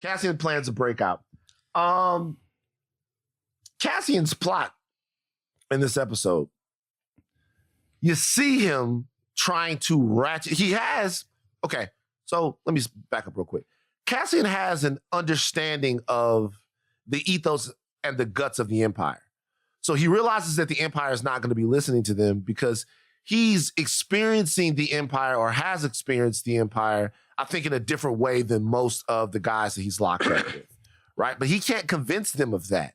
Cassian plans to break out. Cassian's plot in this episode, you see him trying to ratchet. So let me back up real quick. Cassian has an understanding of the ethos and the guts of the Empire. So he realizes that the Empire is not going to be listening to them because he's experiencing the Empire or has experienced the Empire, I think, in a different way than most of the guys that he's locked up with, right? But he can't convince them of that.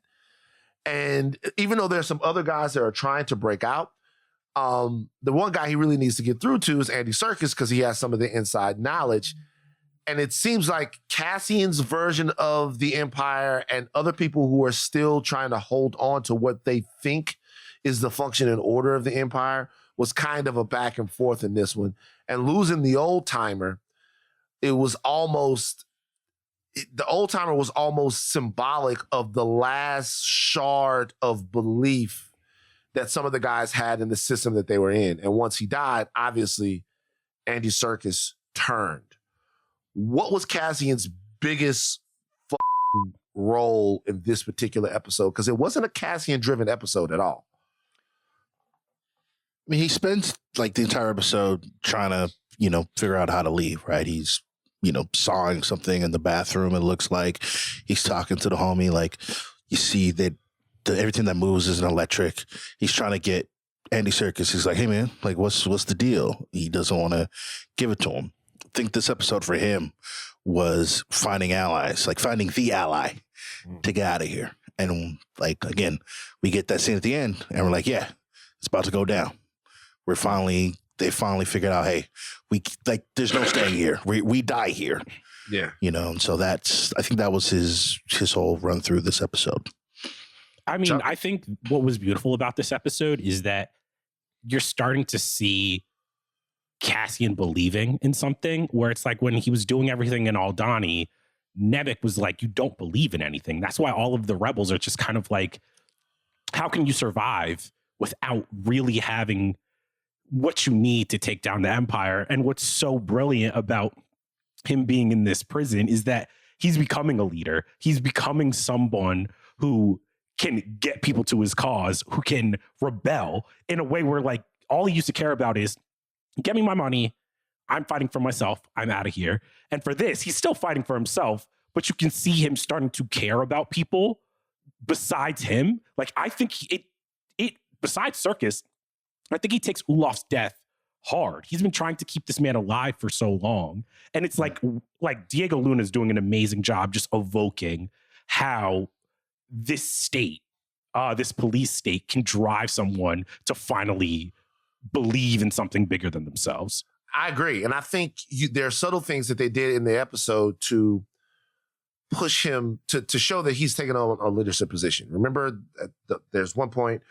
And even though there's some other guys that are trying to break out, the one guy he really needs to get through to is Andy Serkis because he has some of the inside knowledge. And it seems like Cassian's version of the Empire and other people who are still trying to hold on to what they think is the function and order of the Empire was kind of a back and forth in this one. And losing the old timer, the old timer was almost symbolic of the last shard of belief that some of the guys had in the system that they were in. And once he died, obviously, Andy Serkis turned. What was Cassian's biggest role in this particular episode? Because it wasn't a Cassian-driven episode at all. I mean, he spends like the entire episode trying to, figure out how to leave, right? He's, sawing something in the bathroom. It looks like he's talking to the homie. Like you see that everything that moves is an electric. He's trying to get Andy Serkis. He's like, hey man, like what's the deal? He doesn't want to give it to him. I think this episode for him was finding allies, like finding the ally to get out of here. And like, again, we get that scene at the end and we're like, yeah, it's about to go down. They finally figured out, hey, there's no staying here. We die here. Yeah. And so I think that was his whole run through this episode. I mean, I think what was beautiful about this episode is that you're starting to see Cassian believing in something where it's like when he was doing everything in Aldhani, Nebek was like, you don't believe in anything. That's why all of the rebels are just kind of like, how can you survive without really having what you need to take down the Empire? And what's so brilliant about him being in this prison is that he's becoming a leader. He's becoming someone who can get people to his cause, who can rebel in a way where like all he used to care about is get me my money. I'm fighting for myself. I'm out of here. And for this, he's still fighting for himself, but you can see him starting to care about people besides him. Like, I think besides Serkis, I think he takes Olaf's death hard. He's been trying to keep this man alive for so long. And it's like Diego Luna is doing an amazing job just evoking how this state, this police state can drive someone to finally believe in something bigger than themselves. I agree. And I think there are subtle things that they did in the episode to push him to show that he's taking on a leadership position. Remember, there's one point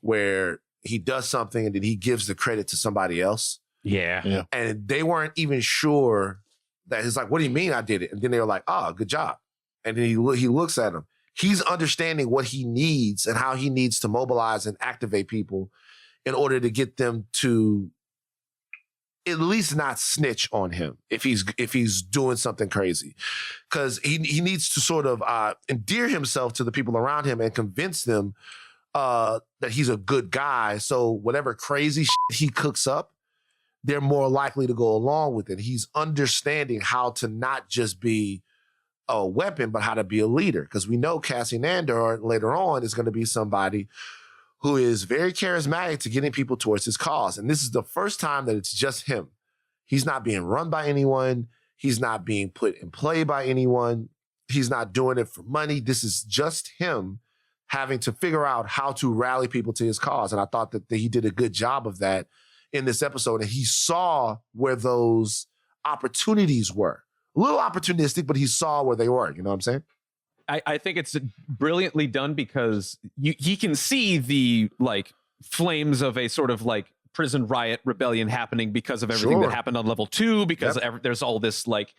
where he does something and then he gives the credit to somebody else. Yeah. And they weren't even sure that he's like, what do you mean I did it? And then they were like, oh, good job. And then he looks at him. He's understanding what he needs and how he needs to mobilize and activate people in order to get them to at least not snitch on him if he's doing something crazy. Because he needs to sort of endear himself to the people around him and convince them that he's a good guy. So whatever crazy shit he cooks up, they're more likely to go along with it. He's understanding how to not just be a weapon, but how to be a leader. Because we know Cassian Andor later on is going to be somebody who is very charismatic to getting people towards his cause. And this is the first time that it's just him. He's not being run by anyone. He's not being put in play by anyone. He's not doing it for money. This is just him having to figure out how to rally people to his cause. And I thought that he did a good job of that in this episode. And he saw where those opportunities were. A little opportunistic, but he saw where they were. You know what I'm saying? I think it's brilliantly done because he can see the like flames of a sort of like prison riot rebellion happening because of everything that happened on level 2, because there's all this like,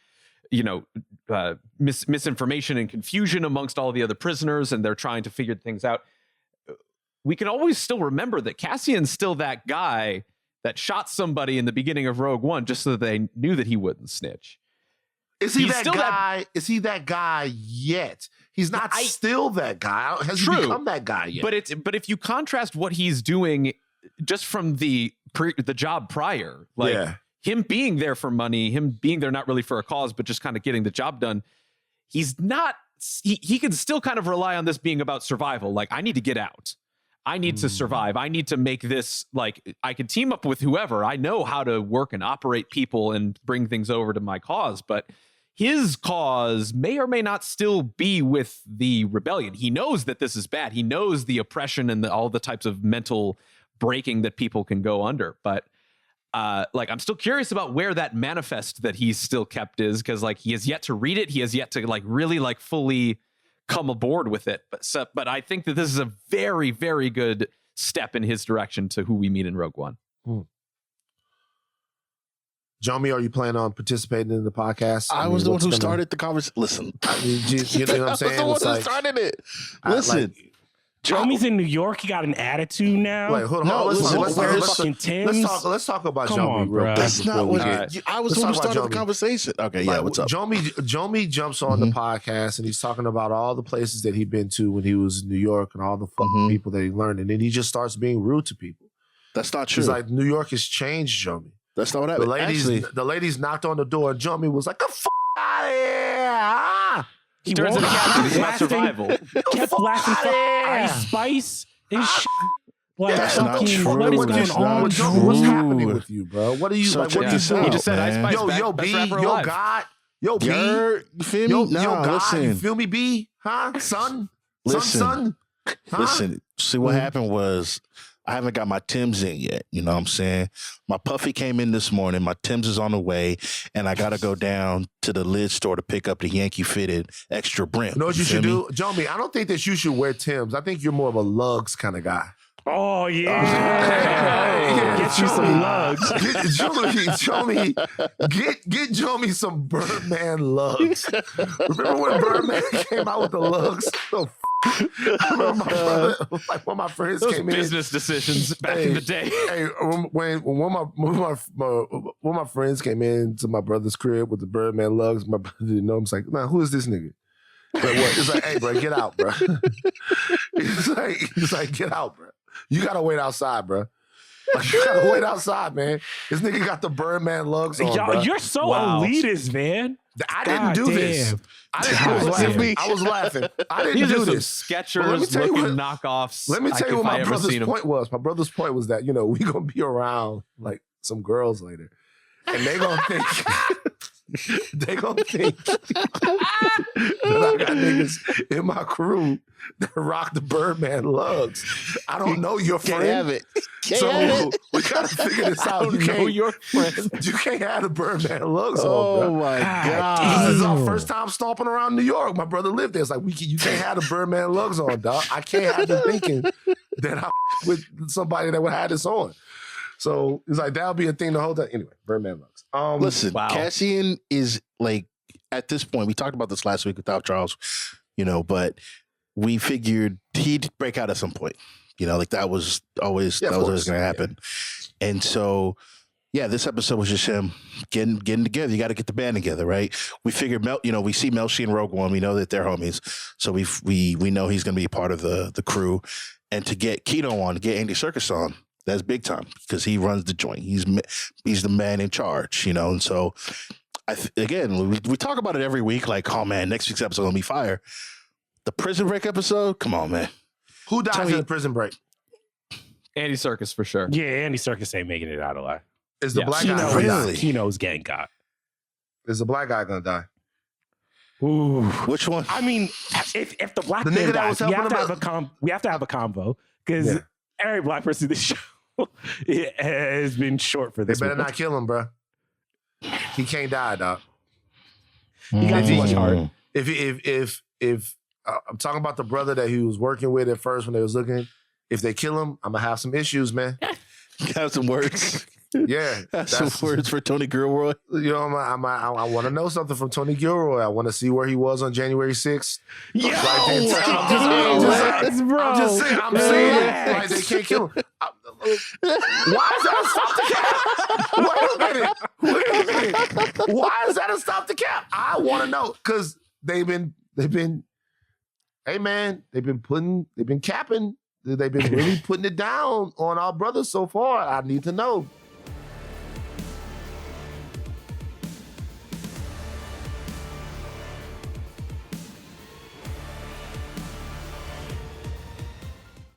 misinformation and confusion amongst all the other prisoners, and they're trying to figure things out. We can always still remember that Cassian's still that guy that shot somebody in the beginning of Rogue One just so that they knew that he wouldn't snitch. Is he He's that still guy? Is he that guy yet? He's not still that guy. Has he become that guy yet? But if you contrast what he's doing just from the job prior, like him being there for money, him being there not really for a cause, but just kind of getting the job done, he's not. He can still kind of rely on this being about survival. Like, I need to get out. I need to survive. I need to make this, like, I can team up with whoever. I know how to work and operate people and bring things over to my cause, but his cause may or may not still be with the rebellion. He knows that this is bad. He knows the oppression and all the types of mental breaking that people can go under. But like, I'm still curious about where that manifest that he's still kept is, because like he has yet to read it. He has yet to like really like fully come aboard with it. But I think that this is a very, very good step in his direction to who we meet in Rogue One. Jomi, are you planning on participating in the podcast? I was the one who started the conversation. Listen, you know what I'm saying? I was the one who started it. Listen, Jomi's in New York. He got an attitude now. Like, hold on. No, Let's talk about Come Jomi. on, bro. That's not what I was the one who started the conversation. Okay, yeah, what's up? Jomi jumps on the podcast and he's talking about all the places that he'd been to when he was in New York and all the fucking people that he learned. And then he just starts being rude to people. That's not true. He's like, New York has changed, Jomi. That's not what happened. The ladies knocked on the door and Jomi was like, "Get the fuck out of here!" He turns into Captain. It's about survival. Kept blasting Ice Spice and shit. Like, that's not true. What is going on? What's happening with you, bro? What are you like? What you saying? He just said Ice Spice. Yo, B, yo, God, yo, B, you feel me? yo, God, listen. you feel me, B? Huh, son? Son? Huh? Listen. See, what happened was, I haven't got my Timbs in yet. You know what I'm saying? My Puffy came in this morning. My Timbs is on the way. And I got to go down to the lid store to pick up the Yankee fitted extra brim. You know what you should do? Jomi, I don't think that you should wear Timbs. I think you're more of a lugs kind of guy. Oh, yeah. Get you some lugs. Get Jomi some Birdman lugs. Remember when Birdman came out with the lugs? I remember my brother, like one of my friends came in. Business decisions back in the day. Hey, when one of my friends came in to my brother's crib with the Birdman lugs, my brother didn't know. I was like, "Man, who is this nigga?" But what? It's like, "Hey, bro, get out, bro." He's like, "Get out, bro. You gotta wait outside, bro. Like, you gotta wait outside, man. This nigga got the Birdman lugs on, bro." You're so elitist, man. I didn't do this. I was laughing. I didn't do this. Skechers looking knockoffs. Let me tell you what my brother's point was. My brother's point was that, you know, we gonna be around like some girls later, and they gonna think that I got niggas in my crew that rock the Birdman lugs. I don't know your friend. Can't have it. We gotta figure this out. You know your friend. You can't have the Birdman lugs on, Oh bro. my God. This is our first time stomping around New York. My brother lived there. It's like, you can't have the Birdman lugs on, dog. I can't have them thinking that I'm with somebody that would have this on. So it's like, that'll be a thing to hold up. Anyway, Birdman lugs. Listen, Cassian is like, at this point, we talked about this last week without Charles, you know, but we figured he'd break out at some point. You know, like that was always going to happen. Yeah. And so, yeah, this episode was just him getting together. You got to get the band together, right? We figured, we see Melshi and Rogue One. We know that they're homies. So we know he's going to be a part of the crew. And to get Keto on, to get Andy Serkis on, that's big time because he runs the joint. He's the man in charge, you know? And so, we talk about it every week, like, oh, man, next week's episode going to be fire. The Prison Break episode, come on, man. Who dies in the Prison Break? Andy Serkis for sure. Yeah, Andy Serkis ain't making it out alive. Is the black guy going to die? Kino's getting got. Is the black guy going to die? Ooh. Which one? I mean, if the black man dies, we have to have a convo because every black person in this show has been short for this. They better not kill him, bro. He can't die, dog. He got too much heart. If I'm talking about the brother that he was working with at first when they was looking, if they kill him, I'm gonna have some issues, man. Have some words. Yeah, have some words for Tony Gilroy. You know, I want to know something from Tony Gilroy. I want to see where he was on January 6th. I'm just saying, like, they can't kill him. Why is that a stop the cap? Wait a minute. Why is that a stop the cap? I want to know because they've been, hey man, they've been capping. They've been really putting it down on our brothers so far. I need to know.